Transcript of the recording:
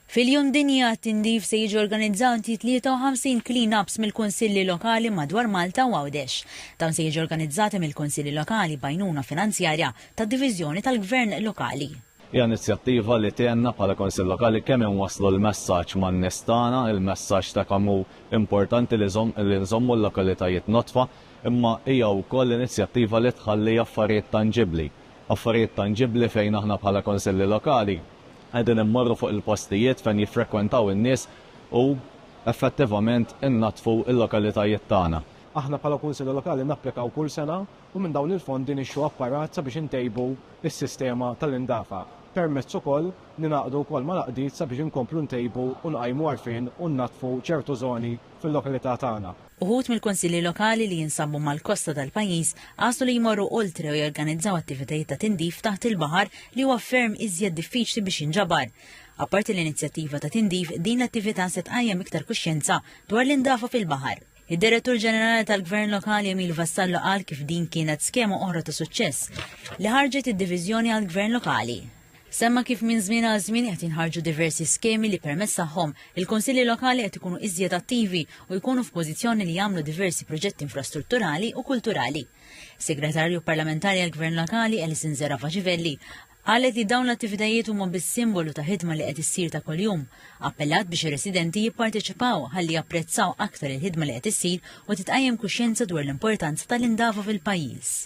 Fil-jum dinja t-tindif se jiġu organizzati 53 clean-ups mill-Kunsilli Lokali madwar Malta u Għawdex. Dawn se jiġu organizzati mill-Kunsilli Lokali bajnuna finanzjarja tad-Diviżjoni tal-Gvern Lokali. Hija inizjattiva li tienna bħala Konsill Lokali kemm inwasslu l-messaġġ man-nies tagħna, il-messaġġ ta' kemm hu importanti li nżommu l-lokalitajiet notfa, imma hija wkoll inizjattiva li tħalli affarijiet tanġibbli. Affarijiet tanġibbli fejn aħna bħala Konsilli Lokali għedin immorru fuq il-postijiet fejn jiffrekwentaw in-nies u effettivament innatfu il-lokalitajiet tagħna. Aħna bħala Kunsilli Lokali napplikaw kull sena u minn dawn il-fondi nixxu apparat sabiex intejbu is-sistema tal-indafa. Permezz ukoll ninaqdu wkoll ma' laqdiet sabiex inkomplu ntejbu u nqajmu għarfien u nnatfu ċertu żoni fil-lokalità tagħna. Uħut mill-Konsilli Lokali li jinsabu mal-kosta tal-pajjiż għaslu li jmorru oltre u jorganizzaw attivitajiet ta' tindif taħt il-baħar li huwa ferm iżjed diffiċli biex jinġabar. Apparti l-inizjattiva ta' tindif, din l-attività se tqajjem iktar kuxjenza dwar l-indafa fil-baħar. Id-Direttur Ġenerali tal-Gvern Lokali Emil Vassallo qal kif din kienet skema oħra ta' suċċess li ħarġet id-Diviżjoni għall-Gvern Lokali. Semma kif minn żmien għal żmien qed jinħarġu diversi skemi li permezz tagħhom il-Kunsilli Lokali qed ikunu iżjed attivi u jkunu f'pożizzjoni li jagħmlu diversi proġetti infrastrutturali u kulturali. Segretarju Parlamentari għall-Gvern Lokali Elisin Zera Faċivelli qalet li dawn l-attivitajiet huma bis-simbolu ta' ħidma li qed issir ta' kuljum. Appellat biex ir-residenti jipparteċipaw ħalli japprezzaw aktar il-ħidma li qed issir u titqajjem kuxjenza dwar l-importanza tal-indafa fil-pajjiż.